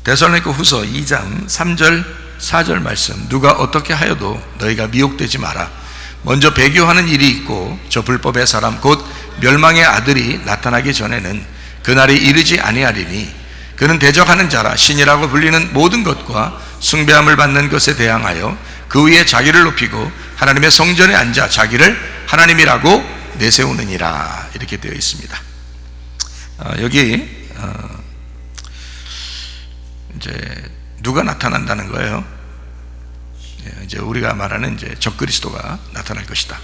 데살로니가 후서 2장 3절 4절 말씀, 누가 어떻게 하여도 너희가 미혹되지 마라. 먼저 배교하는 일이 있고 저 불법의 사람 곧 멸망의 아들이 나타나기 전에는 그날이 이르지 아니하리니 그는 대적하는 자라 신이라고 불리는 모든 것과 숭배함을 받는 것에 대항하여 그 위에 자기를 높이고 하나님의 성전에 앉아 자기를 하나님이라고 내세우느니라. 이렇게 되어 있습니다. 여기 이제 누가 나타난다는 거예요? 이제 우리가 말하는 이제 적그리스도가 나타날 것이다.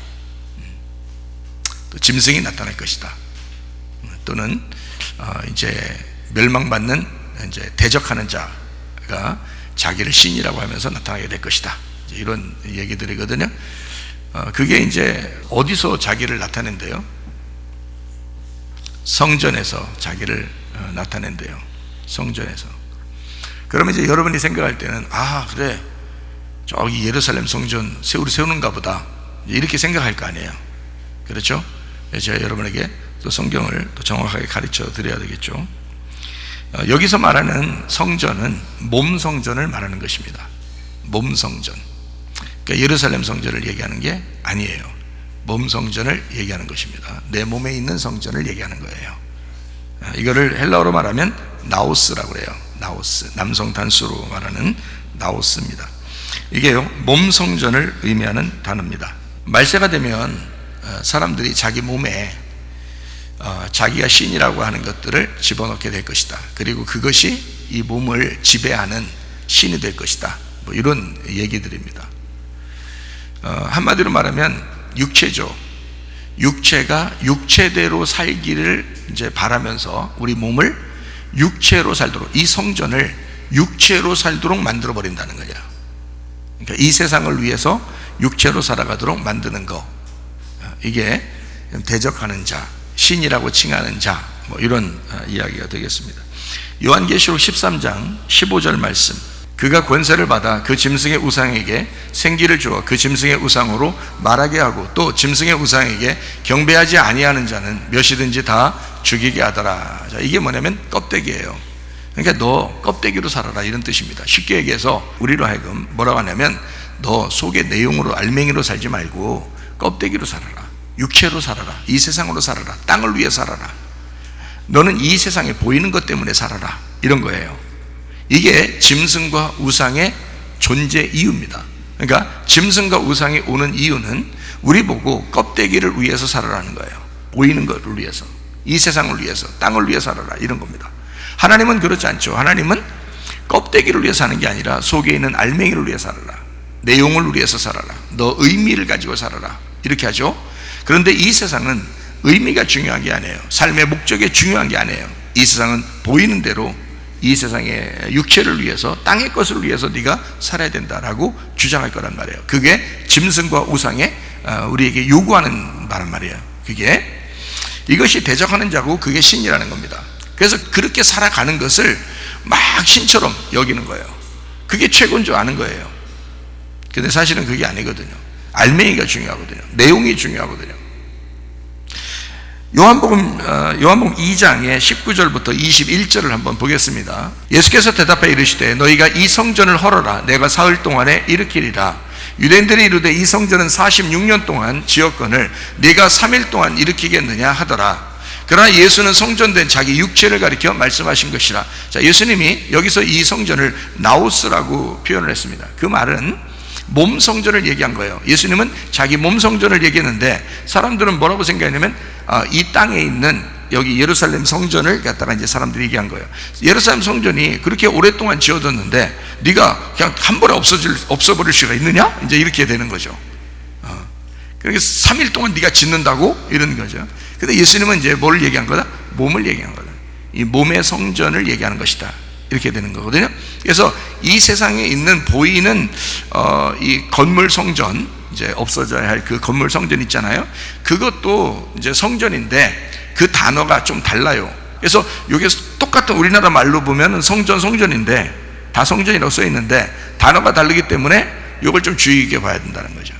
또 짐승이 나타날 것이다. 또는 이제 멸망받는 이제 대적하는 자가 자기를 신이라고 하면서 나타나게 될 것이다. 이런 얘기들이거든요. 그게 이제 어디서 자기를 나타낸대요? 성전에서 자기를 나타낸대요. 성전에서. 그러면 이제 여러분이 생각할 때는 그래, 저기 예루살렘 성전 세우는가 보다, 이렇게 생각할 거 아니에요. 그렇죠? 제가 여러분에게 또 성경을 또 정확하게 가르쳐 드려야 되겠죠. 여기서 말하는 성전은 몸 성전을 말하는 것입니다. 몸 성전. 그러니까 예루살렘 성전을 얘기하는 게 아니에요. 몸 성전을 얘기하는 것입니다. 내 몸에 있는 성전을 얘기하는 거예요. 이거를 헬라어로 말하면 나오스라고 그래요. 나오스, 남성 단수로 말하는 나오스입니다. 이게요, 몸 성전을 의미하는 단어입니다. 말세가 되면 사람들이 자기 몸에 자기가 신이라고 하는 것들을 집어넣게 될 것이다. 그리고 그것이 이 몸을 지배하는 신이 될 것이다. 뭐 이런 얘기들입니다. 한마디로 말하면 육체죠. 육체가 육체대로 살기를 이제 바라면서 우리 몸을 육체로 살도록, 이 성전을 육체로 살도록 만들어 버린다는 거죠. 그러니까 이 세상을 위해서 육체로 살아가도록 만드는 거, 이게 대적하는 자, 신이라고 칭하는 자, 뭐 이런 이야기가 되겠습니다. 요한계시록 13장 15절 말씀, 그가 권세를 받아 그 짐승의 우상에게 생기를 주어 그 짐승의 우상으로 말하게 하고 또 짐승의 우상에게 경배하지 아니하는 자는 몇이든지 다 죽이게 하더라. 자, 이게 뭐냐면 껍데기예요. 그러니까 너 껍데기로 살아라, 이런 뜻입니다. 쉽게 얘기해서 우리로 하여금 뭐라고 하냐면, 너 속의 내용으로 알맹이로 살지 말고 껍데기로 살아라. 육체로 살아라. 이 세상으로 살아라. 땅을 위해 살아라. 너는 이 세상에 보이는 것 때문에 살아라, 이런 거예요. 이게 짐승과 우상의 존재 이유입니다. 그러니까 짐승과 우상이 오는 이유는 우리 보고 껍데기를 위해서 살아라는 거예요. 보이는 것을 위해서, 이 세상을 위해서, 땅을 위해 살아라, 이런 겁니다. 하나님은 그렇지 않죠. 하나님은 껍데기를 위해 사는 게 아니라 속에 있는 알맹이를 위해 살아라, 내용을 위해서 살아라, 너 의미를 가지고 살아라, 이렇게 하죠. 그런데 이 세상은 의미가 중요한 게 아니에요. 삶의 목적이 중요한 게 아니에요. 이 세상은 보이는 대로 이 세상의 육체를 위해서, 땅의 것을 위해서 네가 살아야 된다라고 주장할 거란 말이에요. 그게 짐승과 우상에 우리에게 요구하는 바란 말이에요. 그게 이것이 대적하는 자고 그게 신이라는 겁니다. 그래서 그렇게 살아가는 것을 막 신처럼 여기는 거예요. 그게 최고인 줄 아는 거예요. 근데 사실은 그게 아니거든요. 알맹이가 중요하거든요. 내용이 중요하거든요. 요한복음 2장의 19절부터 21절을 한번 보겠습니다. 예수께서 대답하여 이르시되 너희가 이 성전을 헐어라. 내가 사흘 동안에 일으키리라. 유대인들이 이르되 이 성전은 46년 동안 지었거늘 네가 3일 동안 일으키겠느냐 하더라. 그러나 예수는 성전된 자기 육체를 가리켜 말씀하신 것이라. 자, 예수님이 여기서 이 성전을 나우스라고 표현을 했습니다. 그 말은 몸 성전을 얘기한 거예요. 예수님은 자기 몸 성전을 얘기했는데 사람들은 뭐라고 생각했냐면 이 땅에 있는 여기 예루살렘 성전을 갖다가 이제 사람들이 얘기한 거예요. 예루살렘 성전이 그렇게 오랫동안 지어졌는데 네가 그냥 한 번에 없어버릴 수가 있느냐? 이제 이렇게 되는 거죠. 그러니까 3일 동안 네가 짓는다고? 이런 거죠. 근데 예수님은 이제 뭘 얘기한 거다? 몸을 얘기한 거다. 이 몸의 성전을 얘기하는 것이다, 이렇게 되는 거거든요. 그래서 이 세상에 있는 보이는 이 건물 성전, 이제 없어져야 할 그 건물 성전 있잖아요. 그것도 이제 성전인데 그 단어가 좀 달라요. 그래서 이게 똑같은 우리나라 말로 보면 성전인데 다 성전이라고 써 있는데 단어가 다르기 때문에 이걸 좀 주의 깊게 봐야 된다는 거죠.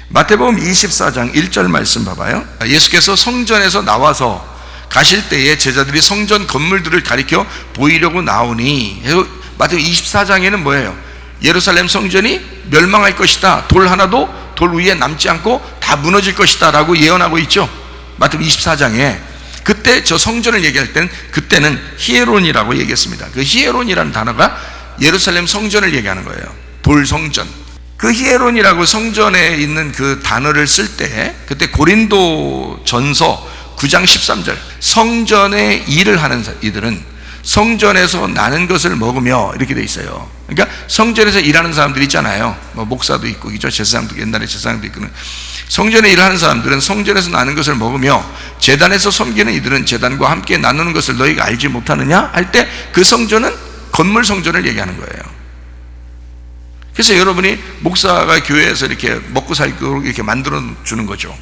마태복음 24장 1절 말씀 봐봐요. 예수께서 성전에서 나와서 가실 때에 제자들이 성전 건물들을 가리켜 보이려고 나오니, 마태복음 24장에는 뭐예요? 예루살렘 성전이 멸망할 것이다, 돌 하나도 돌 위에 남지 않고 다 무너질 것이다 라고 예언하고 있죠. 마태복음 24장에. 그때 저 성전을 얘기할 때는, 그때는 히에론이라고 얘기했습니다. 그 히에론이라는 단어가 예루살렘 성전을 얘기하는 거예요. 돌 성전. 그 히에론이라고 성전에 있는 그 단어를 쓸 때, 그때 고린도 전서 9장 13절, 성전에 일을 하는 이들은 성전에서 나는 것을 먹으며, 이렇게 돼 있어요. 그러니까 성전에서 일하는 사람들 있잖아요. 뭐 목사도 있고, 그죠? 제사장도, 옛날에 제사장도 있고, 성전에 일하는 사람들은 성전에서 나는 것을 먹으며 제단에서 섬기는 이들은 제단과 함께 나누는 것을 너희가 알지 못하느냐 할 때, 그 성전은 건물 성전을 얘기하는 거예요. 그래서 여러분이 목사가 교회에서 이렇게 먹고 살고 이렇게 만들어 주는 거죠.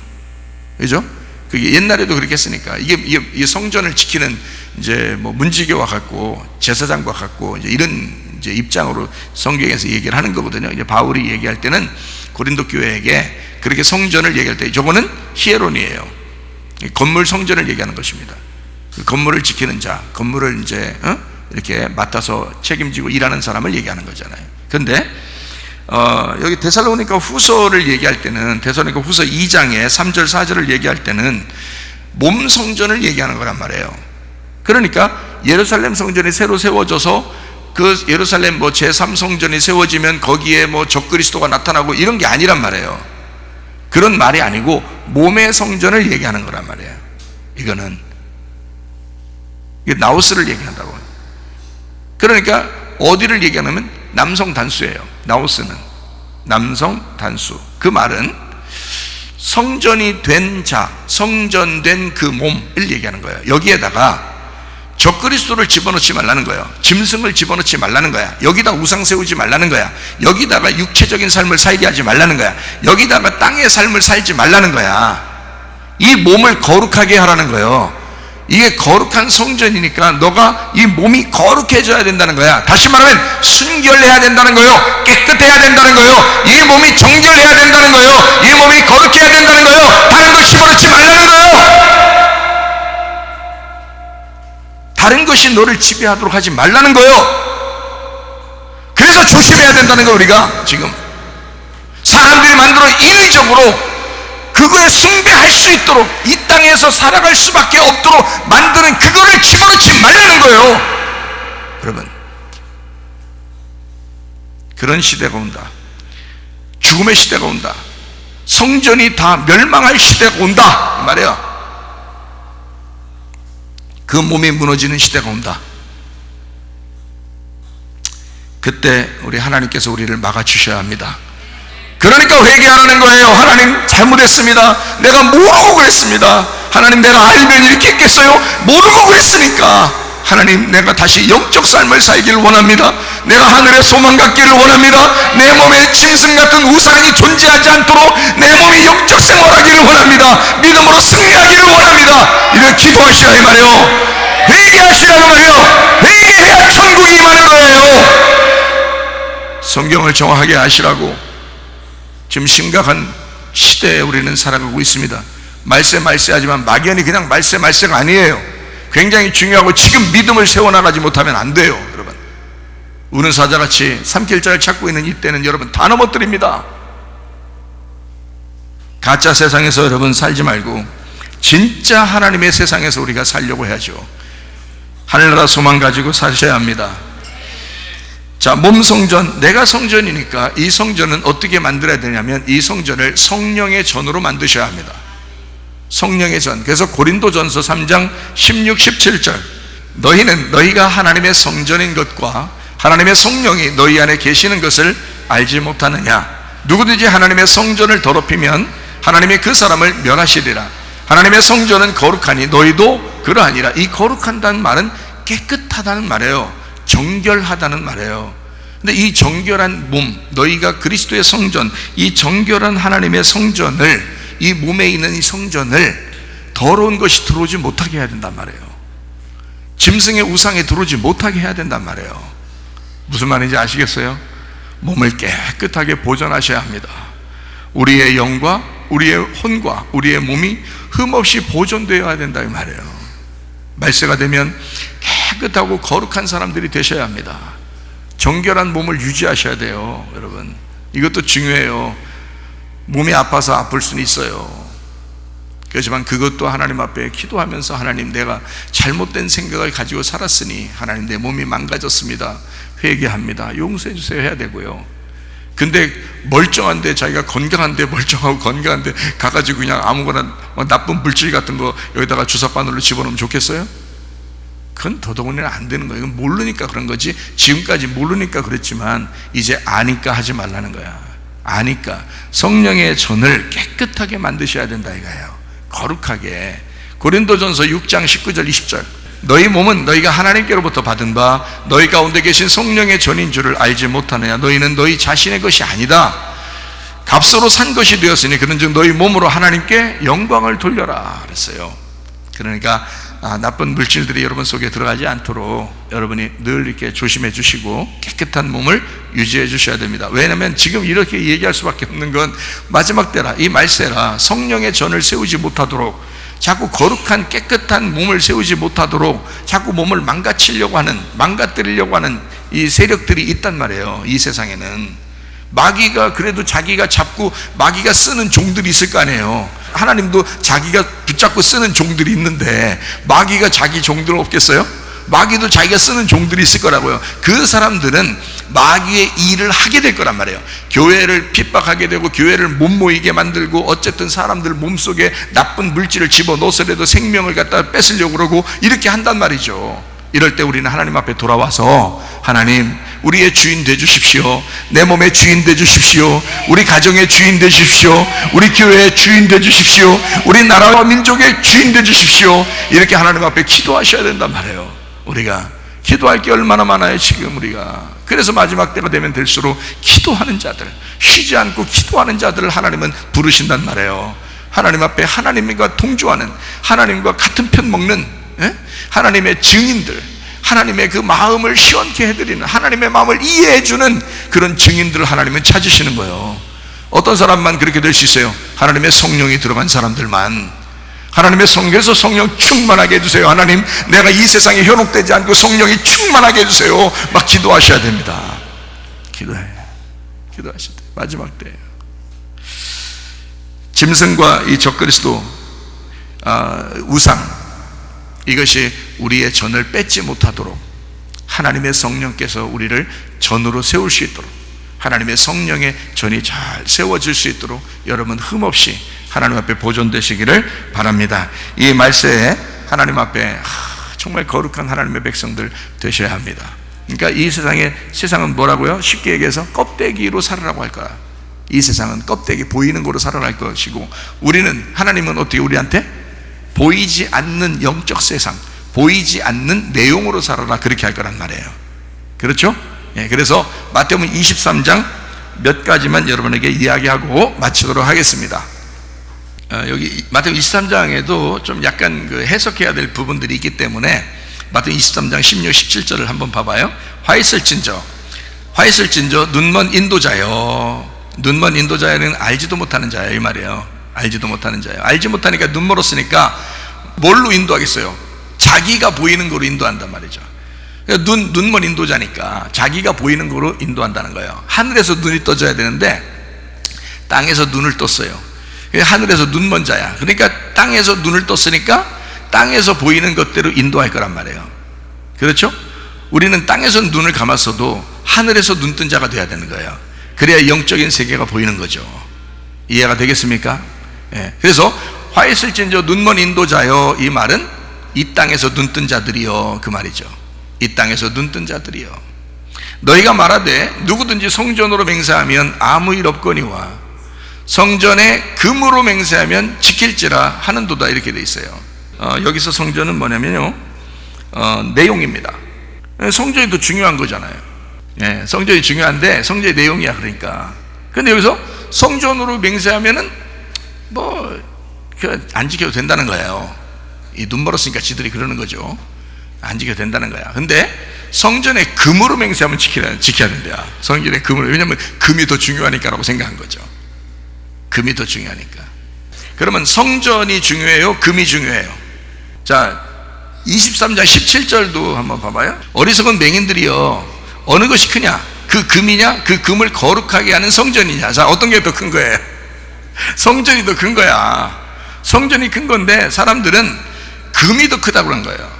그죠? 그게 옛날에도 그렇게 했으니까. 이게 성전을 지키는 이제 뭐 문지교와 같고 제사장과 같고 이제 이런 이제 입장으로 성경에서 얘기를 하는 거거든요. 이제 바울이 얘기할 때는 고린도 교회에게 그렇게 성전을 얘기할 때, 저거는 히에론이에요. 건물 성전을 얘기하는 것입니다. 그 건물을 지키는 자, 건물을 이제 이렇게 맡아서 책임지고 일하는 사람을 얘기하는 거잖아요. 그런데 여기 데살로니가 후서를 얘기할 때는, 데살로니가 후서 2장에 3절 4절을 얘기할 때는 몸 성전을 얘기하는 거란 말이에요. 그러니까 예루살렘 성전이 새로 세워져서 그 예루살렘 뭐 제3성전이 세워지면 거기에 뭐 적그리스도가 나타나고 이런 게 아니란 말이에요. 그런 말이 아니고 몸의 성전을 얘기하는 거란 말이에요. 이거는 이게 나우스를 얘기한다고. 그러니까 어디를 얘기하냐면 남성 단수예요. 나우스는 남성 단수. 그 말은 성전이 된 자, 성전된 그 몸을 얘기하는 거예요. 여기에다가 적그리스도를 집어넣지 말라는 거예요. 짐승을 집어넣지 말라는 거야. 여기다 우상 세우지 말라는 거야. 여기다가 육체적인 삶을 살게 하지 말라는 거야. 여기다가 땅의 삶을 살지 말라는 거야. 이 몸을 거룩하게 하라는 거예요. 이게 거룩한 성전이니까 너가 이 몸이 거룩해져야 된다는 거야. 다시 말하면 순결해야 된다는 거예요. 깨끗해야 된다는 거예요. 이 몸이 정결해야 된다는 거예요. 이 몸이 거룩해야 된다는 거예요. 다른 걸 집어넣지 말라는 거예요. 다른 것이 너를 지배하도록 하지 말라는 거예요. 그래서 조심해야 된다는 거예요. 우리가 지금 사람들이 만들어 인위적으로 그거에 숭배할 수 있도록, 이 땅에서 살아갈 수밖에 없도록 만드는 그거를 집어넣지 말라는 거예요. 여러분, 그런 시대가 온다. 죽음의 시대가 온다. 성전이 다 멸망할 시대가 온다 말이에요. 그 몸이 무너지는 시대가 온다. 그때 우리 하나님께서 우리를 막아주셔야 합니다. 그러니까 회개하라는 거예요. 하나님 잘못했습니다. 내가 모르고 그랬습니다. 하나님 내가 알면 이렇게 했겠어요? 모르고 그랬으니까 하나님 내가 다시 영적 삶을 살기를 원합니다. 내가 하늘의 소망 갖기를 원합니다. 내 몸에 짐승 같은 우상이 존재하지 않도록 내 몸이 영적 생활하기를 원합니다. 믿음으로 승리하기를 원합니다. 이렇게 기도하시라 이 말이에요. 회개하시라는 말이에요. 회개해야 천국이 임하는 거예요. 성경을 정확하게 아시라고. 지금 심각한 시대에 우리는 살아가고 있습니다. 말세 하지만 막연히 그냥 말세가 아니에요. 굉장히 중요하고 지금 믿음을 세워나가지 못하면 안 돼요. 여러분, 우는 사자같이 삼킬자를 찾고 있는 이때는 여러분 다 넘어뜨립니다. 가짜 세상에서 여러분 살지 말고 진짜 하나님의 세상에서 우리가 살려고 해야죠. 하늘나라 소망 가지고 사셔야 합니다. 자, 몸 성전, 내가 성전이니까 이 성전은 어떻게 만들어야 되냐면 이 성전을 성령의 전으로 만드셔야 합니다. 성령의 전. 그래서 고린도전서 3장 16, 17절, 너희는 너희가 하나님의 성전인 것과 하나님의 성령이 너희 안에 계시는 것을 알지 못하느냐. 누구든지 하나님의 성전을 더럽히면 하나님이 그 사람을 멸하시리라. 하나님의 성전은 거룩하니 너희도 그러하니라. 이 거룩한다는 말은 깨끗하다는 말이에요. 정결하다는 말이에요. 근데 이 정결한 몸, 너희가 그리스도의 성전, 이 정결한 하나님의 성전을, 이 몸에 있는 이 성전을 더러운 것이 들어오지 못하게 해야 된단 말이에요. 짐승의 우상에 들어오지 못하게 해야 된단 말이에요. 무슨 말인지 아시겠어요? 몸을 깨끗하게 보존하셔야 합니다. 우리의 영과 우리의 혼과 우리의 몸이 흠없이 보존되어야 된다 이 말이에요. 말세가 되면 깨끗하고 거룩한 사람들이 되셔야 합니다. 정결한 몸을 유지하셔야 돼요. 여러분, 이것도 중요해요. 몸이 아파서 아플 수는 있어요. 그렇지만 그것도 하나님 앞에 기도하면서, 하나님, 내가 잘못된 생각을 가지고 살았으니 하나님, 내 몸이 망가졌습니다, 회개합니다, 용서해 주세요 해야 되고요. 근데 멀쩡한데, 자기가 건강한데, 멀쩡하고 건강한데 가가지고 그냥 아무거나 나쁜 물질 같은 거 여기다가 주사바늘로 집어넣으면 좋겠어요? 그건 더더군다나 안 되는 거예요. 이건 모르니까 그런 거지. 지금까지 모르니까 그랬지만 이제 아니까 하지 말라는 거야. 아니까 성령의 전을 깨끗하게 만드셔야 된다 이거예요. 거룩하게. 고린도전서 6장 19절 20절, 너희 몸은 너희가 하나님께로부터 받은 바 너희 가운데 계신 성령의 전인 줄을 알지 못하느냐. 너희는 너희 자신의 것이 아니다, 값으로 산 것이 되었으니 그런즉 너희 몸으로 하나님께 영광을 돌려라 그랬어요. 그러니까 나쁜 물질들이 여러분 속에 들어가지 않도록 여러분이 늘 이렇게 조심해 주시고 깨끗한 몸을 유지해 주셔야 됩니다. 왜냐하면 지금 이렇게 얘기할 수밖에 없는 건 마지막 때라, 이 말세라, 성령의 전을 세우지 못하도록, 자꾸 거룩한 깨끗한 몸을 세우지 못하도록 자꾸 몸을 망가뜨리려고 하는 이 세력들이 있단 말이에요. 이 세상에는 마귀가, 그래도 자기가 잡고 마귀가 쓰는 종들이 있을 거 아니에요. 하나님도 자기가 붙잡고 쓰는 종들이 있는데 마귀가 자기 종들 없겠어요? 마귀도 자기가 쓰는 종들이 있을 거라고요. 그 사람들은 마귀의 일을 하게 될 거란 말이에요. 교회를 핍박하게 되고 교회를 못 모이게 만들고, 어쨌든 사람들 몸속에 나쁜 물질을 집어넣어서라도 생명을 갖다 뺏으려고 그러고 이렇게 한단 말이죠. 이럴 때 우리는 하나님 앞에 돌아와서, 하나님, 우리의 주인 되주십시오. 내 몸의 주인 되주십시오. 우리 가정의 주인 되주십시오. 우리 교회의 주인 되주십시오. 우리 나라와 민족의 주인 되주십시오. 이렇게 하나님 앞에 기도하셔야 된단 말이에요. 우리가 기도할 게 얼마나 많아요 지금 우리가. 그래서 마지막 때가 되면 될수록 기도하는 자들, 쉬지 않고 기도하는 자들을 하나님은 부르신단 말이에요. 하나님 앞에 하나님과 동조하는, 하나님과 같은 편 먹는 하나님의 증인들, 하나님의 그 마음을 시원케 해드리는, 하나님의 마음을 이해해주는 그런 증인들을 하나님은 찾으시는 거예요. 어떤 사람만 그렇게 될 수 있어요? 하나님의 성령이 들어간 사람들만. 하나님의 성령에서 성령 충만하게 해주세요. 하나님, 내가 이 세상에 현혹되지 않고 성령이 충만하게 해주세요. 막 기도하셔야 됩니다. 기도하셔야 돼요. 마지막 때예요. 짐승과 이 적그리스도 우상, 이것이 우리의 전을 뺏지 못하도록 하나님의 성령께서 우리를 전으로 세울 수 있도록, 하나님의 성령의 전이 잘 세워질 수 있도록 여러분 흠없이 하나님 앞에 보존되시기를 바랍니다. 이 말세에 하나님 앞에 정말 거룩한 하나님의 백성들 되셔야 합니다. 그러니까 이 세상은 뭐라고요? 쉽게 얘기해서 껍데기로 살아라고 할 거야. 이 세상은 껍데기, 보이는 거로 살아갈 것이고, 우리는, 하나님은 어떻게 우리한테 보이지 않는 영적 세상, 보이지 않는 내용으로 살아라, 그렇게 할 거란 말이에요. 그렇죠? 그래서 마태복음 23장 몇 가지만 여러분에게 이야기하고 마치도록 하겠습니다. 여기 마태복음 23장에도 좀 약간 그 해석해야 될 부분들이 있기 때문에 마태복음 23장 16, 17절을 한번 봐봐요. 화 있을진저 눈먼 인도자여. 눈먼 인도자여는 알지도 못하는 자야 이 말이에요. 알지도 못하는 자예요. 알지 못하니까 눈 멀었으니까 뭘로 인도하겠어요? 자기가 보이는 거로 인도한단 말이죠. 눈먼 인도자니까 자기가 보이는 거로 인도한다는 거예요. 하늘에서 눈이 떠져야 되는데 땅에서 눈을 떴어요. 하늘에서 눈먼 자야. 그러니까 땅에서 눈을 떴으니까 땅에서 보이는 것대로 인도할 거란 말이에요. 그렇죠? 우리는 땅에서 눈을 감았어도 하늘에서 눈 뜬 자가 돼야 되는 거예요. 그래야 영적인 세계가 보이는 거죠. 이해가 되겠습니까? 그래서 화 있을진저 눈먼 인도자여, 이 말은 이 땅에서 눈 뜬 자들이여, 그 말이죠. 이 땅에서 눈 뜬 자들이여. 너희가 말하되 누구든지 성전으로 맹세하면 아무 일 없거니와 성전에 금으로 맹세하면 지킬지라 하는도다, 이렇게 돼 있어요. 여기서 성전은 뭐냐면요, 내용입니다. 성전이 더 중요한 거잖아요. 성전이 중요한데 성전의 내용이야. 그러니까 근데 여기서 성전으로 맹세하면은 안 지켜도 된다는 거예요. 이 눈 멀었으니까 지들이 그러는 거죠. 안 지켜도 된다는 거야. 근데 성전에 금으로 맹세하면 지켜야 된대요. 성전에 금으로. 왜냐면 금이 더 중요하니까라고 생각한 거죠. 금이 더 중요하니까. 그러면 성전이 중요해요? 금이 중요해요? 자, 23장 17절도 한번 봐봐요. 어리석은 맹인들이여, 어느 것이 크냐? 그 금이냐? 그 금을 거룩하게 하는 성전이냐? 자, 어떤 게 더 큰 거예요? 성전이 더 큰 거야. 성전이 큰 건데 사람들은 금이 더 크다고 그런 거예요.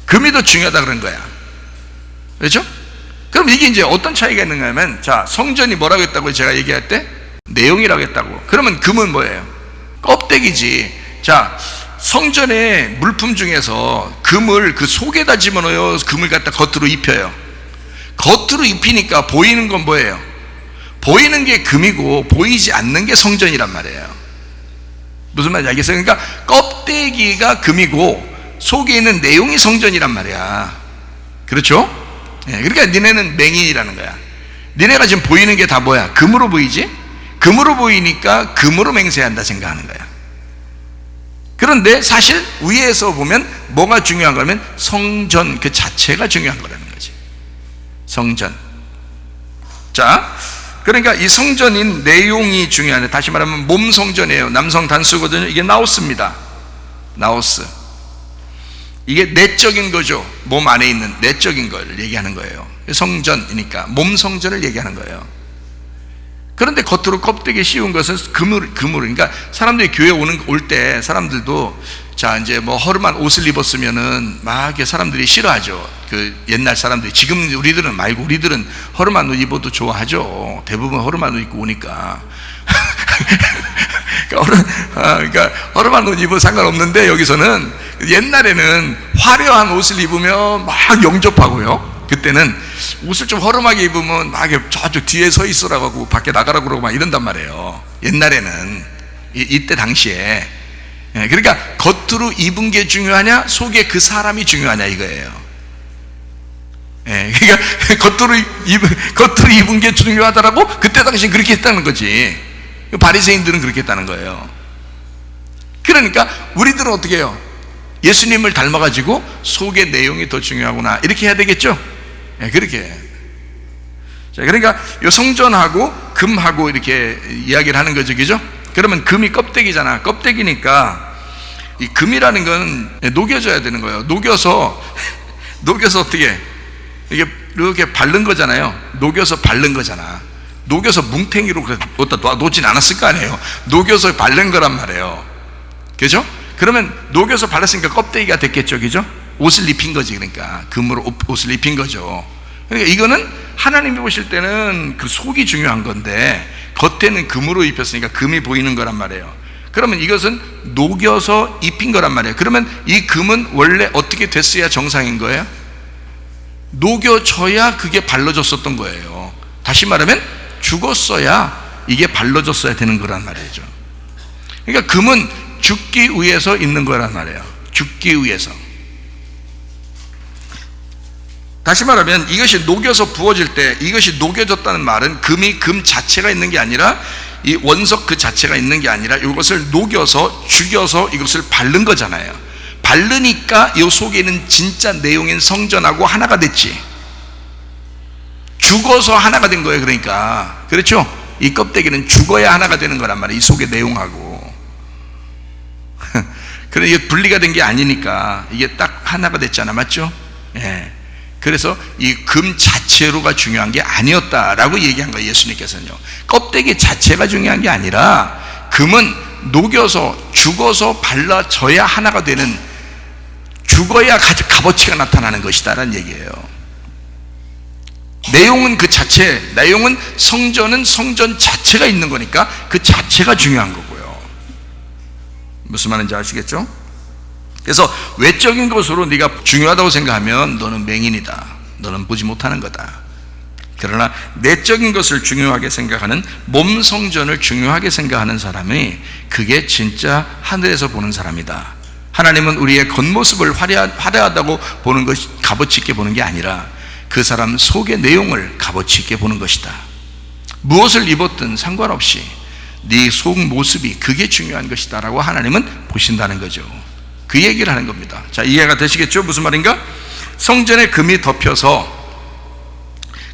금이 더 중요하다 그런 거야. 그렇죠? 그럼 이게 이제 어떤 차이가 있는가 하면, 자, 성전이 뭐라고 했다고 제가 얘기할 때? 내용이라고 했다고. 그러면 금은 뭐예요? 껍데기지. 자, 성전의 물품 중에서 금을 그 속에다 집어넣어요? 금을 갖다 겉으로 입혀요? 겉으로 입히니까 보이는 건 뭐예요? 보이는 게 금이고 보이지 않는 게 성전이란 말이에요. 무슨 말인지 알겠어요? 그러니까 껍데기가 금이고 속에 있는 내용이 성전이란 말이야. 그렇죠? 그러니까 니네는 맹인이라는 거야. 니네가 지금 보이는 게 다 뭐야? 금으로 보이지? 금으로 보이니까 금으로 맹세한다 생각하는 거야. 그런데 사실 위에서 보면 뭐가 중요한 거냐면 성전 그 자체가 중요한 거라는 거지. 성전. 자, 그러니까 이 성전인 내용이 중요한데, 다시 말하면 몸 성전이에요. 남성 단수거든요. 이게 나오스입니다. 나오스. 이게 내적인 거죠. 몸 안에 있는 내적인 걸 얘기하는 거예요. 성전이니까 몸 성전을 얘기하는 거예요. 그런데 겉으로 껍데기 씌운 것은 금으로. 그러니까 사람들이 교회 올 때 사람들도, 자, 이제 뭐 허름한 옷을 입었으면은 막 이렇게 사람들이 싫어하죠. 그 옛날 사람들이. 지금 우리들은 말고, 우리들은 허름한 옷 입어도 좋아하죠. 대부분 허름한 옷 입고 오니까. 그러니까 허름한 옷 입어도 상관없는데, 여기서는 옛날에는 화려한 옷을 입으면 막 영접하고요. 그때는 옷을 좀 허름하게 입으면 막 저쪽 뒤에 서 있으라고 하고 밖에 나가라고 그러고 막 이런단 말이에요. 옛날에는. 이때 당시에. 그러니까 겉으로 입은 게 중요하냐, 속에 그 사람이 중요하냐 이거예요. 그러니까 겉으로 입은 게 중요하다라고 그때 당시엔 그렇게 했다는 거지. 바리새인들은 그렇게 했다는 거예요. 그러니까 우리들은 어떻게 해요? 예수님을 닮아가지고 속의 내용이 더 중요하구나, 이렇게 해야 되겠죠? 그렇게 해요. 자, 그러니까 이 성전하고 금하고 이렇게 이야기를 하는 거죠, 그죠? 그러면 금이 껍데기잖아. 껍데기니까 이 금이라는 건 녹여져야 되는 거예요. 녹여서 어떻게 이게 이렇게 바른 거잖아요. 녹여서 바른 거잖아. 녹여서 뭉탱이로 어디다 놓진 않았을 거 아니에요. 녹여서 바른 거란 말이에요. 그죠? 그러면 녹여서 발랐으니까 껍데기가 됐겠죠, 그죠? 옷을 입힌 거지. 그러니까 금으로 옷을 입힌 거죠. 그러니까 이거는 하나님이 보실 때는 그 속이 중요한 건데 겉에는 금으로 입혔으니까 금이 보이는 거란 말이에요. 그러면 이것은 녹여서 입힌 거란 말이에요. 그러면 이 금은 원래 어떻게 됐어야 정상인 거예요? 녹여져야 그게 발라졌었던 거예요. 다시 말하면 죽었어야 이게 발라졌어야 되는 거란 말이죠. 그러니까 금은 죽기 위해서 있는 거란 말이에요. 죽기 위해서. 다시 말하면 이것이 녹여서 부어질 때, 이것이 녹여졌다는 말은 금이 금 자체가 있는 게 아니라 이 원석 그 자체가 있는 게 아니라 이것을 녹여서 죽여서 이것을 바른 거잖아요. 바르니까 이 속에 있는 진짜 내용인 성전하고 하나가 됐지. 죽어서 하나가 된 거예요. 그러니까 그렇죠? 이 껍데기는 죽어야 하나가 되는 거란 말이에요. 이 속의 내용하고. 그래, 이게 분리가 된 게 아니니까 이게 딱 하나가 됐잖아, 맞죠? 예. 그래서 이 금 자체로가 중요한 게 아니었다라고 얘기한 거예요, 예수님께서는요. 껍데기 자체가 중요한 게 아니라 금은 녹여서 죽어서 발라져야 하나가 되는, 죽어야 값어치가 나타나는 것이다라는 얘기예요. 내용은 그 자체, 내용은 성전은 성전 자체가 있는 거니까 그 자체가 중요한 거고요. 무슨 말인지 아시겠죠? 그래서 외적인 것으로 네가 중요하다고 생각하면 너는 맹인이다. 너는 보지 못하는 거다. 그러나 내적인 것을 중요하게 생각하는, 몸 성전을 중요하게 생각하는 사람이 그게 진짜 하늘에서 보는 사람이다. 하나님은 우리의 겉모습을 화려하다고 보는 것이, 값어치 있게 보는 게 아니라 그 사람 속의 내용을 값어치 있게 보는 것이다. 무엇을 입었든 상관없이 네 속 모습이 그게 중요한 것이다 라고 하나님은 보신다는 거죠. 그 얘기를 하는 겁니다. 자, 이해가 되시겠죠? 무슨 말인가? 성전에 금이 덮여서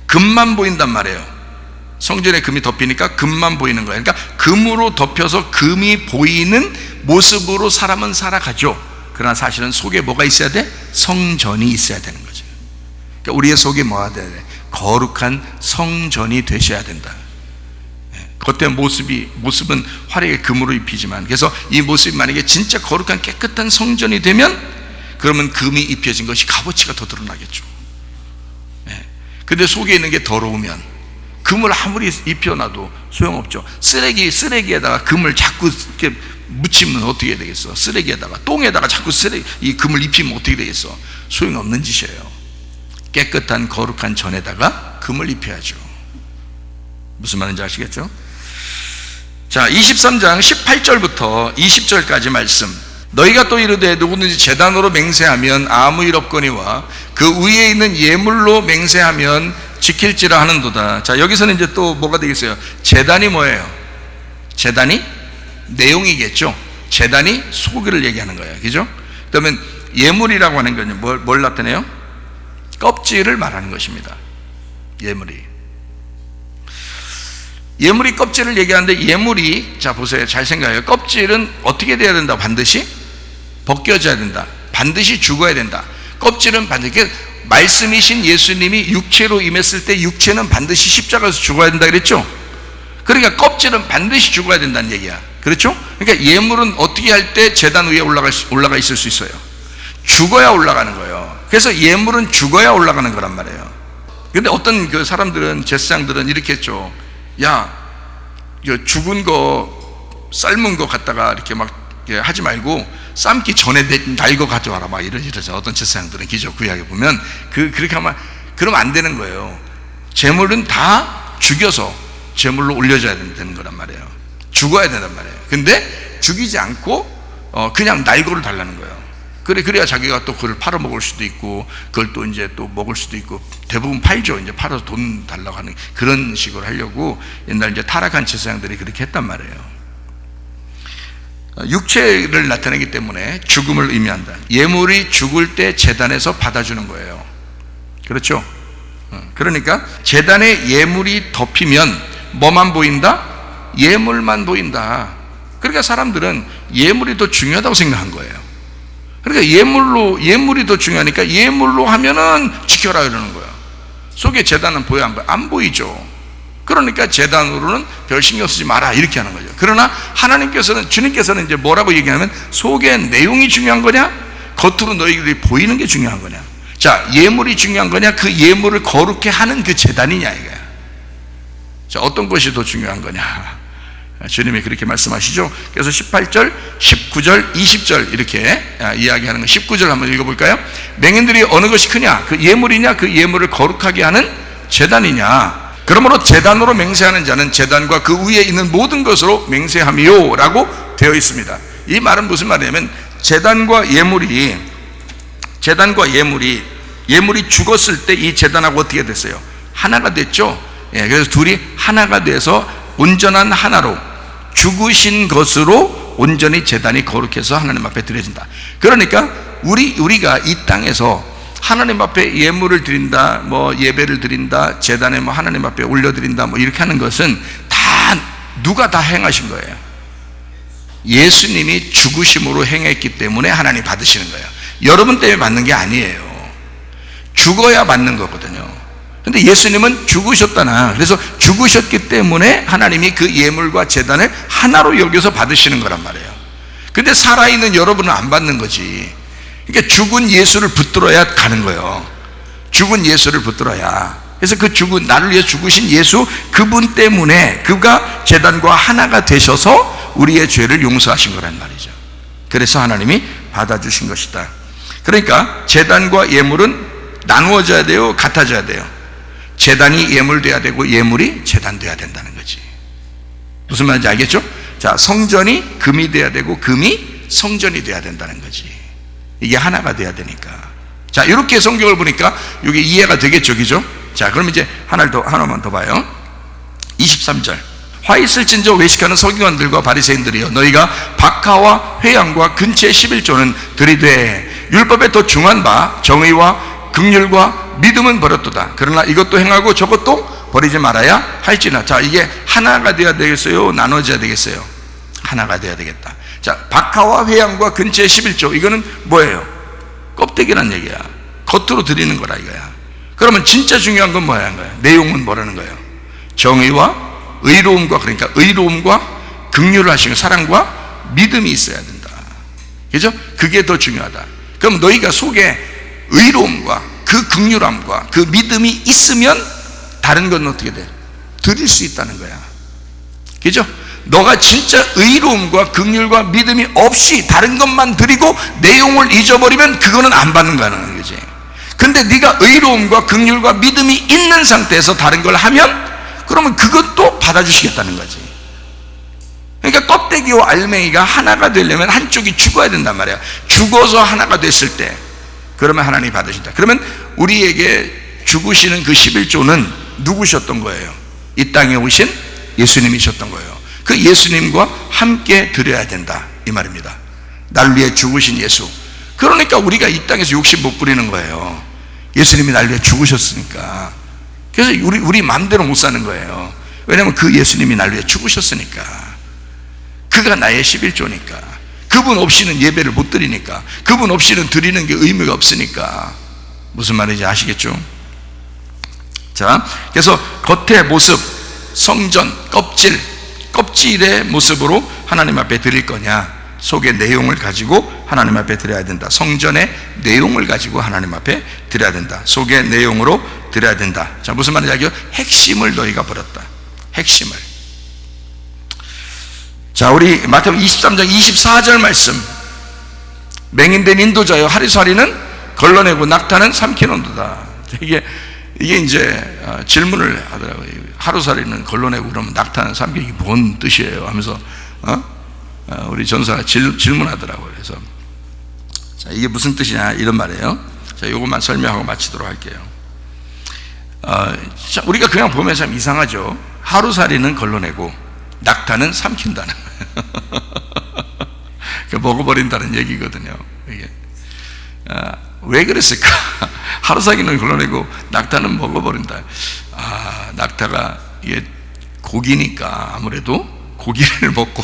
금만 보인단 말이에요. 성전에 금이 덮이니까 금만 보이는 거예요. 그러니까 금으로 덮여서 금이 보이는 모습으로 사람은 살아가죠. 그러나 사실은 속에 뭐가 있어야 돼? 성전이 있어야 되는 거죠. 그러니까 우리의 속에 뭐가 돼야 돼? 거룩한 성전이 되셔야 된다. 겉된 모습은 화려하게 금으로 입히지만, 그래서 이 모습이 만약에 진짜 거룩한 깨끗한 성전이 되면, 그러면 금이 입혀진 것이 값어치가 더 드러나겠죠. 근데 속에 있는 게 더러우면 금을 아무리 입혀놔도 소용없죠. 쓰레기에다가 금을 자꾸 이렇게 묻히면 어떻게 되겠어? 쓰레기에다가, 똥에다가 자꾸 이 금을 입히면 어떻게 되겠어? 소용없는 짓이에요. 깨끗한 거룩한 전에다가 금을 입혀야죠. 무슨 말인지 아시겠죠? 자, 23장 18절부터 20절까지 말씀. 너희가 또 이르되 누구든지 제단으로 맹세하면 아무 일 없거니와 그 위에 있는 예물로 맹세하면 지킬지라 하는도다. 자, 여기서는 이제 또 뭐가 되겠어요? 제단이 뭐예요? 제단이 내용이겠죠. 제단이 소기를 얘기하는 거예요. 그죠? 그러면 예물이라고 하는 건 뭘 나타내요? 껍질을 말하는 것입니다. 예물이 껍질을 얘기하는데, 예물이, 자 보세요. 잘 생각해요. 껍질은 어떻게 돼야 된다? 반드시 벗겨져야 된다. 반드시 죽어야 된다. 껍질은 반드시, 말씀이신 예수님이 육체로 임했을 때 육체는 반드시 십자가에서 죽어야 된다 그랬죠. 그러니까 껍질은 반드시 죽어야 된다는 얘기야. 그렇죠? 그러니까 예물은 어떻게 할 때 제단 위에 올라가 있을 수 있어요? 죽어야 올라가는 거예요. 그래서 예물은 죽어야 올라가는 거란 말이에요. 근데 어떤 그 사람들은, 제사장들은 이렇게 했죠. 야, 죽은 거, 삶은 거 갖다가 이렇게 막 하지 말고 삶기 전에 날 거 가져와라, 막 이러죠. 어떤 제사장들은 기적 구약에 보면 그렇게 하면, 그러면 안 되는 거예요. 제물은 다 죽여서 제물로 올려줘야 되는 거란 말이에요. 죽어야 된단 말이에요. 근데 죽이지 않고 그냥 날거를 달라는 거예요. 그래야 자기가 또 그걸 팔아 먹을 수도 있고, 그걸 또 이제 또 먹을 수도 있고, 대부분 팔죠. 이제 팔아서 돈 달라고 하는 그런 식으로 하려고 옛날 이제 타락한 제사장들이 그렇게 했단 말이에요. 육체를 나타내기 때문에 죽음을 의미한다. 예물이 죽을 때 제단에서 받아주는 거예요. 그렇죠? 그러니까 제단에 예물이 덮이면 뭐만 보인다? 예물만 보인다. 그러니까 사람들은 예물이 더 중요하다고 생각한 거예요. 그러니까 예물이 더 중요하니까 예물로 하면은 지켜라 이러는 거야. 속에 제단은 보여, 안 보여? 안 보이죠. 그러니까 제단으로는 별 신경 쓰지 마라 이렇게 하는 거죠. 그러나 주님께서는 이제 뭐라고 얘기하면, 속의 내용이 중요한 거냐, 겉으로 너희들이 보이는 게 중요한 거냐. 자, 예물이 중요한 거냐, 그 예물을 거룩해 하는 그 제단이냐 이거야. 자, 어떤 것이 더 중요한 거냐. 주님이 그렇게 말씀하시죠. 그래서 18절, 19절, 20절 이렇게 이야기하는 거. 19절 한번 읽어볼까요? 맹인들이 어느 것이 크냐? 그 예물이냐? 그 예물을 거룩하게 하는 제단이냐? 그러므로 제단으로 맹세하는 자는 제단과 그 위에 있는 모든 것으로 맹세하미요 라고 되어 있습니다. 이 말은 무슨 말이냐면, 제단과 예물이 죽었을 때 이 제단하고 어떻게 됐어요? 하나가 됐죠. 그래서 둘이 하나가 돼서 온전한 하나로, 죽으신 것으로 온전히 제단이 거룩해서 하나님 앞에 드려진다. 그러니까 우리가 이 땅에서 하나님 앞에 예물을 드린다, 뭐 예배를 드린다, 제단에 뭐 하나님 앞에 올려드린다, 뭐 이렇게 하는 것은 다 누가 다 행하신 거예요? 예수님이 죽으심으로 행했기 때문에 하나님 받으시는 거예요. 여러분 때문에 받는 게 아니에요. 죽어야 받는 거거든요. 근데 예수님은 죽으셨잖아. 그래서 죽으셨기 때문에 하나님이 그 예물과 제단을 하나로 여겨서 받으시는 거란 말이에요. 근데 살아있는 여러분은 안 받는 거지. 그러니까 죽은 예수를 붙들어야 가는 거예요. 죽은 예수를 붙들어야. 그래서 그 나를 위해 죽으신 예수, 그분 때문에, 그가 제단과 하나가 되셔서 우리의 죄를 용서하신 거란 말이죠. 그래서 하나님이 받아주신 것이다. 그러니까 제단과 예물은 나누어져야 돼요, 같아져야 돼요? 제단이 예물 돼야 되고 예물이 제단 돼야 된다는 거지. 무슨 말인지 알겠죠? 자, 성전이 금이 돼야 되고 금이 성전이 돼야 된다는 거지. 이게 하나가 돼야 되니까. 자, 이렇게 성경을 보니까 이게 이해가 되겠죠, 그죠? 자, 그럼 이제 하나만 더 봐요. 23절. 화 있을진저 외식하는 서기관들과 바리새인들이여, 너희가 박하와 회양과 근체 11조는 들이되 율법에 더 중한 바 정의와 긍휼과 믿음은 버렸도다. 그러나 이것도 행하고 저것도 버리지 말아야 할지나. 자, 이게 하나가 돼야 되겠어요? 나눠져야 되겠어요? 하나가 돼야 되겠다. 자, 박하와 회양과 근처의 11조, 이거는 뭐예요? 껍데기란 얘기야. 겉으로 드리는 거라 이거야. 그러면 진짜 중요한 건 뭐야? 내용은 뭐라는 거예요? 정의와 의로움과, 그러니까 의로움과 긍휼을 하시는 사랑과 믿음이 있어야 된다. 그죠? 그게 더 중요하다. 그럼 너희가 속에 의로움과 그 긍휼함과 그 믿음이 있으면 다른 건 어떻게 돼? 드릴 수 있다는 거야. 그죠? 너가 진짜 의로움과 긍휼과 믿음이 없이 다른 것만 드리고 내용을 잊어버리면 그거는 안 받는 거라는 거지. 근데 네가 의로움과 긍휼과 믿음이 있는 상태에서 다른 걸 하면 그러면 그것도 받아주시겠다는 거지. 그러니까 껍데기와 알맹이가 하나가 되려면 한쪽이 죽어야 된단 말이야. 죽어서 하나가 됐을 때 그러면 하나님이 받으신다. 그러면 우리에게 죽으시는 그 11조는 누구셨던 거예요? 이 땅에 오신 예수님이셨던 거예요. 그 예수님과 함께 드려야 된다 이 말입니다. 날 위해 죽으신 예수. 그러니까 우리가 이 땅에서 욕심 못 부리는 거예요. 예수님이 날 위해 죽으셨으니까. 그래서 우리 마음대로 못 사는 거예요. 왜냐하면 그 예수님이 날 위해 죽으셨으니까. 그가 나의 11조니까. 그분 없이는 예배를 못 드리니까. 그분 없이는 드리는 게 의미가 없으니까. 무슨 말인지 아시겠죠? 자, 그래서 겉의 모습, 성전, 껍질의 모습으로 하나님 앞에 드릴 거냐, 속의 내용을 가지고 하나님 앞에 드려야 된다. 성전의 내용을 가지고 하나님 앞에 드려야 된다. 속의 내용으로 드려야 된다. 자, 무슨 말인지 알죠? 핵심을 너희가 버렸다. 핵심을. 자, 우리 마태복음 23장 24절 말씀. 맹인된 인도자여 하루살이는 걸러내고 낙타는 삼키는도다. 이게 이제 질문을 하더라고요. 하루살이는 걸러내고 그러면 낙타는 삼키는 게 뭔 뜻이에요? 하면서 우리 전사가 질문하더라고요. 그래서 자, 이게 무슨 뜻이냐 이런 말이에요. 자, 이것만 설명하고 마치도록 할게요. 자, 우리가 그냥 보면 참 이상하죠. 하루살이는 걸러내고 낙타는 삼킨다는 거예요. 먹어버린다는 얘기거든요. 이게 왜 그랬을까? 하루살이는 걸러내고 낙타는 먹어버린다. 낙타가 이게 고기니까 아무래도 고기를 먹고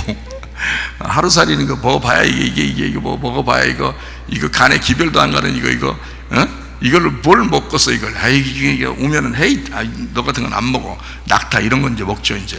하루살이는 거 먹어봐야 이게 뭐 먹어봐야 이거 간에 기별도 안 가는 이거 이걸로 뭘 먹겠어 이걸. 이게 오면은 헤이 너 같은 건 안 먹어. 낙타 이런 건 이제 먹죠. 이제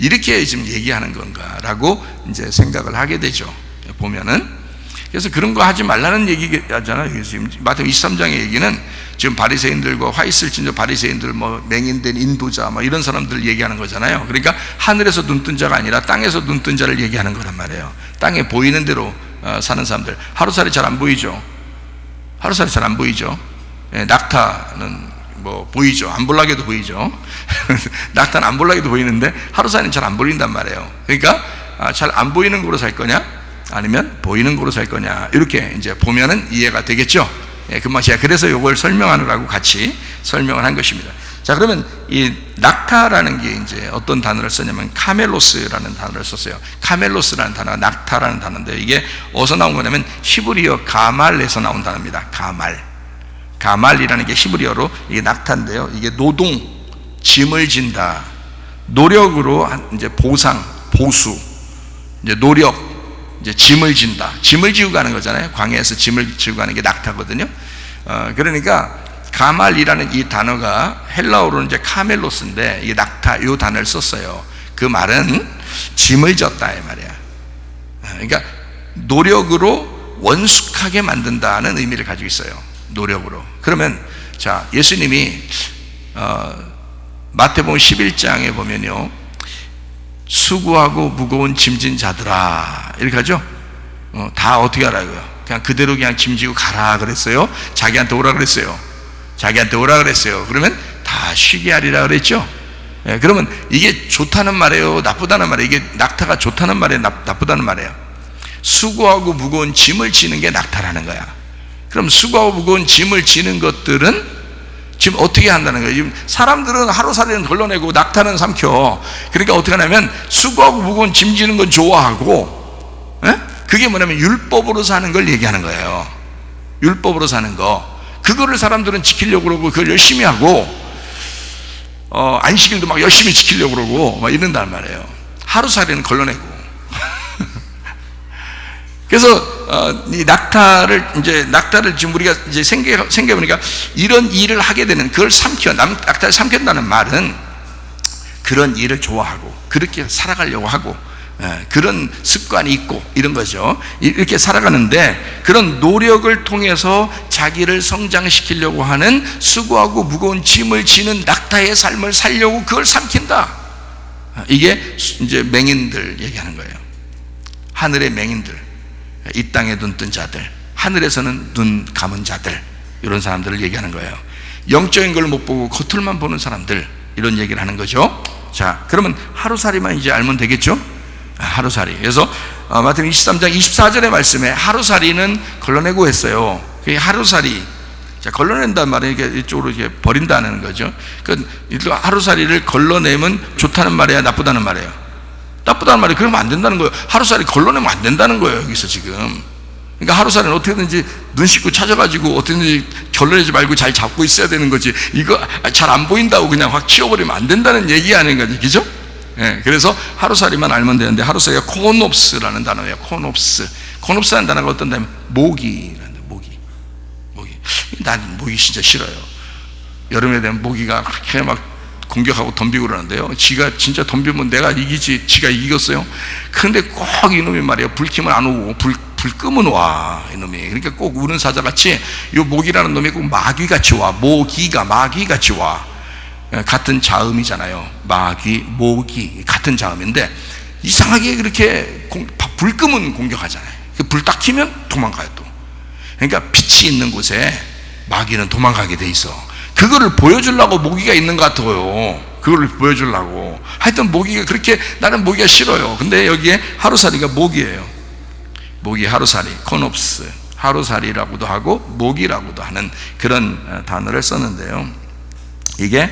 이렇게 지금 얘기하는 건가라고 이제 생각을 하게 되죠. 보면은. 그래서 그런 거 하지 말라는 얘기잖아요. 지금 마태복음 23장의 얘기는 지금 바리새인들과 화 있을 진저 바리새인들, 뭐 맹인된 인도자, 뭐 이런 사람들 얘기하는 거잖아요. 그러니까 하늘에서 눈뜬 자가 아니라 땅에서 눈뜬 자를 얘기하는 거란 말이에요. 땅에 보이는 대로 사는 사람들. 하루살이 잘 안 보이죠. 하루살이 잘 안 보이죠. 낙타는 뭐 보이죠. 안 볼라게도 보이죠. 낙타는 안 볼라게도 보이는데 하루살이는 잘 안 보인단 말이에요. 그러니까 잘 안 보이는 거로 살 거냐, 아니면 보이는 거로 살 거냐, 이렇게 이제 보면은 이해가 되겠죠. 금방 제가 그래서 이걸 설명하느라고 같이 설명을 한 것입니다. 자, 그러면 이 낙타라는 게 이제 어떤 단어를 썼냐면 카멜로스라는 단어를 썼어요. 카멜로스라는 단어가 낙타라는 단어인데 이게 어디서 나온 거냐면 히브리어 가말에서 나온 단어입니다. 가말이라는 게 히브리어로 이게 낙타인데요. 이게 노동, 짐을 진다, 노력으로 이제 보상, 보수, 이제 노력, 이제 짐을 진다. 짐을 지고 가는 거잖아요. 광야에서 짐을 지고 가는 게 낙타거든요. 그러니까 가말이라는 이 단어가 헬라어로는 이제 카멜로스인데 이 낙타 이 단어를 썼어요. 그 말은 짐을 졌다 이 말이야. 그러니까 노력으로 원숙하게 만든다는 의미를 가지고 있어요. 노력으로. 그러면 자, 예수님이 마태복음 11장에 보면요, 수고하고 무거운 짐진 자들아 이렇게 하죠. 다 어떻게 하라고요? 그냥 그대로 그냥 짐지고 가라 그랬어요? 자기한테 오라 그랬어요? 자기한테 오라 그랬어요. 그러면 다 쉬게 하리라 그랬죠. 그러면 이게 좋다는 말이에요, 나쁘다는 말이에요? 이게 낙타가 좋다는 말이에요, 나쁘다는 말이에요? 수고하고 무거운 짐을 지는 게 낙타라는 거야. 그럼 수고하고 무거운 짐을 지는 것들은 지금 어떻게 한다는 거예요? 지금 사람들은 하루살이는 걸러내고 낙타는 삼켜. 그러니까 어떻게 하냐면 수고하고 무거운 짐 지는 건 좋아하고, 그게 뭐냐면 율법으로 사는 걸 얘기하는 거예요. 율법으로 사는 거. 그거를 사람들은 지키려고 그러고 그걸 열심히 하고, 안식일도 막 열심히 지키려고 그러고 막 이런단 말이에요. 하루살이는 걸러내고 그래서 이 낙타를 지금 우리가 이제 생겨보니까 이런 일을 하게 되는, 그걸 낙타를 삼킨다는 말은 그런 일을 좋아하고 그렇게 살아가려고 하고 그런 습관이 있고 이런 거죠. 이렇게 살아가는데, 그런 노력을 통해서 자기를 성장시키려고 하는 수고하고 무거운 짐을 지는 낙타의 삶을 살려고 그걸 삼킨다. 이게 이제 맹인들 얘기하는 거예요. 하늘의 맹인들, 이 땅에 눈 뜬 자들, 하늘에서는 눈 감은 자들, 이런 사람들을 얘기하는 거예요. 영적인 걸 못 보고 겉을만 보는 사람들, 이런 얘기를 하는 거죠. 자, 그러면 하루살이만 이제 알면 되겠죠? 하루살이. 그래서 마태복음 23장 24절의 말씀에 하루살이는 걸러내고 했어요. 그게 하루살이, 자, 걸러낸다는 말은 이렇게 이쪽으로 이렇게 버린다는 거죠. 그 하루살이를 걸러내면 좋다는 말이야, 나쁘다는 말이에요? 나쁘다는 말이, 그러면 안 된다는 거예요. 하루살이 걸러내면 안 된다는 거예요, 여기서 지금. 그러니까 하루살이는 어떻게든지 눈 씻고 찾아가지고 어떻게든지 걸러내지 말고 잘 잡고 있어야 되는 거지, 이거 잘 안 보인다고 그냥 확 치워버리면 안 된다는 얘기하는 거지, 그죠? 예, 그래서 하루살이만 알면 되는데, 하루살이가 코노프스라는 단어예요. 코노프스라는 단어가 어떤 단어냐면 모기라는, 모기. 난 모기 진짜 싫어요. 여름에 되면 모기가 그렇게 막 공격하고 덤비고 그러는데요, 지가 진짜 덤비면 내가 이기지, 지가 이겼어요. 그런데 꼭 이놈이 말이에요, 불 켜면 안 오고 불 끄면 와, 이놈이. 그러니까 꼭 우는 사자같이 이 모기라는 놈이 꼭 마귀같이 와. 마귀같이 와. 같은 자음이잖아요. 마귀, 모기, 같은 자음인데 이상하게 그렇게 불 끄면 공격하잖아요. 불 딱 켜면 도망가요 또. 그러니까 빛이 있는 곳에 마귀는 도망가게 돼 있어. 그거를 보여주려고 모기가 있는 것 같아요. 그거를 보여주려고. 하여튼 모기가 그렇게, 나는 모기가 싫어요. 근데 여기에 하루살이가 모기예요. 모기, 하루살이, 코노프스, 하루살이라고도 하고 모기라고도 하는 그런 단어를 썼는데요, 이게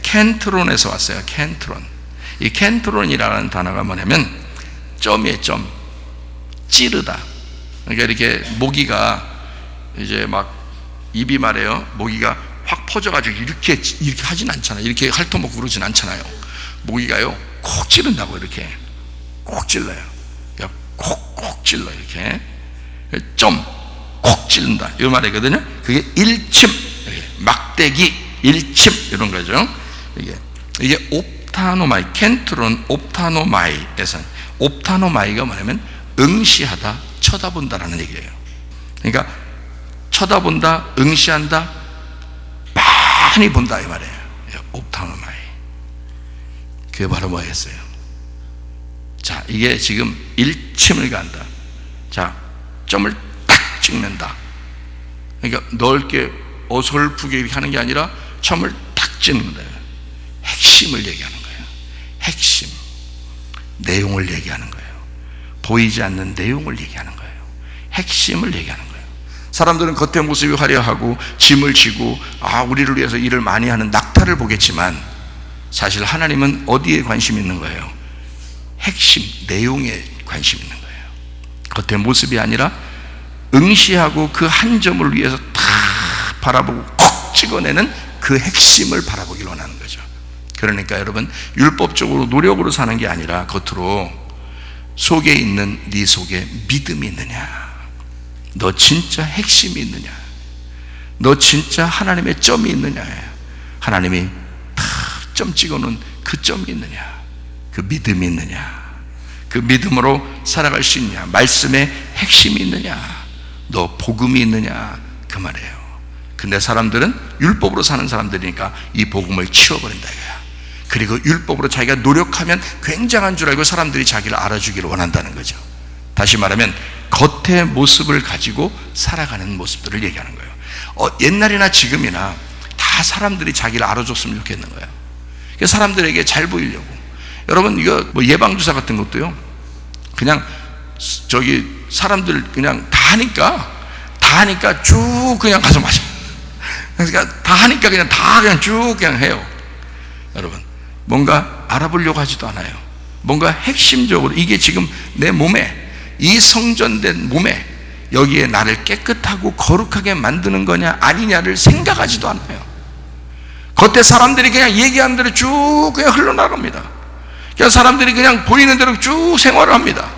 켄트론에서 왔어요. 켄트론. 이 켄트론이라는 단어가 뭐냐면 점이에요. 점. 찌르다. 그러니까 이렇게 모기가 이제 막 입이 말해요, 모기가 확 퍼져가지고 이렇게 하진 않잖아요. 이렇게 핥아먹고 그러진 않잖아요. 모기가요, 콕 찌른다고, 이렇게 콕 찔러요. 콕콕 찔러, 이렇게 좀 콕 찌른다, 이 말이거든요. 그게 일침, 막대기, 일침, 이런 거죠. 이게 옵타노마이, 켄트론 옵타노마이에서, 옵타노마이가 뭐냐면 응시하다, 쳐다본다라는 얘기예요. 그러니까 쳐다본다, 응시한다, 많이 본다, 이 말이에요. 옵타노마이. 그게 바로 뭐였어요? 자, 이게 지금 일침을 간다. 자, 점을 딱 찍는다. 그러니까 넓게 어설프게 이렇게 하는 게 아니라 점을 딱 찍는 거예요. 핵심을 얘기하는 거예요. 핵심, 내용을 얘기하는 거예요. 보이지 않는 내용을 얘기하는 거예요. 핵심을 얘기하는 거예요. 사람들은 겉의 모습이 화려하고 짐을 지고 우리를 위해서 일을 많이 하는 낙타를 보겠지만, 사실 하나님은 어디에 관심이 있는 거예요? 핵심, 내용에 관심이 있는 거예요. 겉의 모습이 아니라 응시하고 그 한 점을 위해서 다 바라보고 콕 찍어내는 그 핵심을 바라보기를 원하는 거죠. 그러니까 여러분, 율법적으로 노력으로 사는 게 아니라 겉으로, 속에 있는 네 속에 믿음이 있느냐, 너 진짜 핵심이 있느냐, 너 진짜 하나님의 점이 있느냐, 하나님이 다 점 찍어놓은 그 점이 있느냐, 그 믿음이 있느냐, 그 믿음으로 살아갈 수 있느냐, 말씀의 핵심이 있느냐, 너 복음이 있느냐, 그 말이에요. 근데 사람들은 율법으로 사는 사람들이니까 이 복음을 치워버린다 이거야. 그리고 율법으로 자기가 노력하면 굉장한 줄 알고 사람들이 자기를 알아주기를 원한다는 거죠. 다시 말하면 겉의 모습을 가지고 살아가는 모습들을 얘기하는 거예요. 옛날이나 지금이나 다 사람들이 자기를 알아줬으면 좋겠는 거예요. 그래서 사람들에게 잘 보이려고. 여러분, 이거 뭐 예방주사 같은 것도요, 그냥 사람들 그냥 다 하니까 쭉 그냥 가서 맞아요. 그러니까 다 하니까 그냥 쭉 그냥 해요. 여러분, 뭔가 알아보려고 하지도 않아요. 뭔가 핵심적으로 이게 지금 내 몸에, 이 성전된 몸에 여기에 나를 깨끗하고 거룩하게 만드는 거냐 아니냐를 생각하지도 않아요. 겉에 사람들이 그냥 얘기하는 대로 쭉 그냥 흘러나갑니다. 그냥 사람들이 그냥 보이는 대로 쭉 생활을 합니다.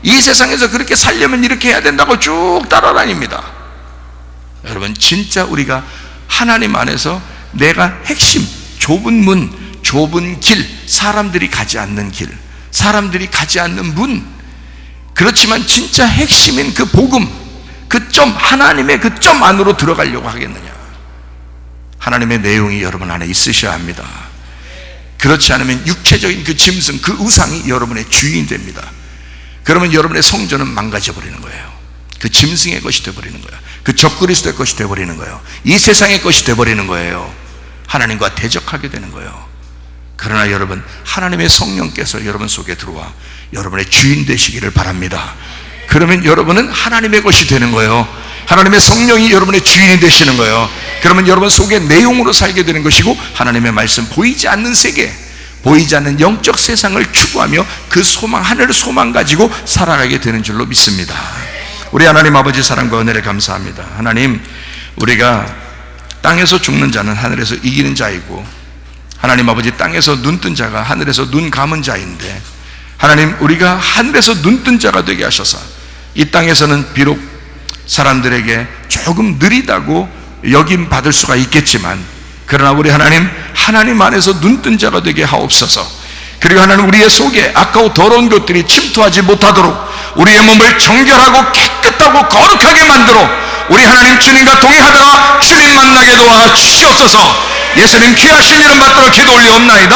이 세상에서 그렇게 살려면 이렇게 해야 된다고 쭉 따라다닙니다. 여러분, 진짜 우리가 하나님 안에서 내가 핵심, 좁은 문, 좁은 길, 사람들이 가지 않는 길, 사람들이 가지 않는 문, 그렇지만 진짜 핵심인 그 복음, 그 점, 하나님의 그 점 안으로 들어가려고 하겠느냐? 하나님의 내용이 여러분 안에 있으셔야 합니다. 그렇지 않으면 육체적인 그 짐승, 그 우상이 여러분의 주인이 됩니다. 그러면 여러분의 성전은 망가져 버리는 거예요. 그 짐승의 것이 되어버리는 거예요. 그 적그리스도의 것이 되어버리는 거예요. 이 세상의 것이 되어버리는 거예요. 하나님과 대적하게 되는 거예요. 그러나 여러분, 하나님의 성령께서 여러분 속에 들어와 여러분의 주인 되시기를 바랍니다. 그러면 여러분은 하나님의 것이 되는 거예요. 하나님의 성령이 여러분의 주인이 되시는 거예요. 그러면 여러분 속에 내용으로 살게 되는 것이고, 하나님의 말씀, 보이지 않는 세계, 보이지 않는 영적 세상을 추구하며 그 소망, 하늘의 소망 가지고 살아가게 되는 줄로 믿습니다. 우리 하나님 아버지 사랑과 은혜를 감사합니다. 하나님, 우리가 땅에서 죽는 자는 하늘에서 이기는 자이고, 하나님 아버지, 땅에서 눈 뜬 자가 하늘에서 눈 감은 자인데, 하나님, 우리가 하늘에서 눈 뜬 자가 되게 하셔서 이 땅에서는 비록 사람들에게 조금 느리다고 여김 받을 수가 있겠지만, 그러나 우리 하나님 안에서 눈 뜬 자가 되게 하옵소서. 그리고 하나님, 우리의 속에 아까워 더러운 것들이 침투하지 못하도록 우리의 몸을 정결하고 깨끗하고 거룩하게 만들어 우리 하나님 주님과 동행하다가 주님 만나게 도와 주시옵소서. 예수님 귀하신 이름 받들어 기도 올리옵나이다.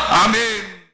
아멘.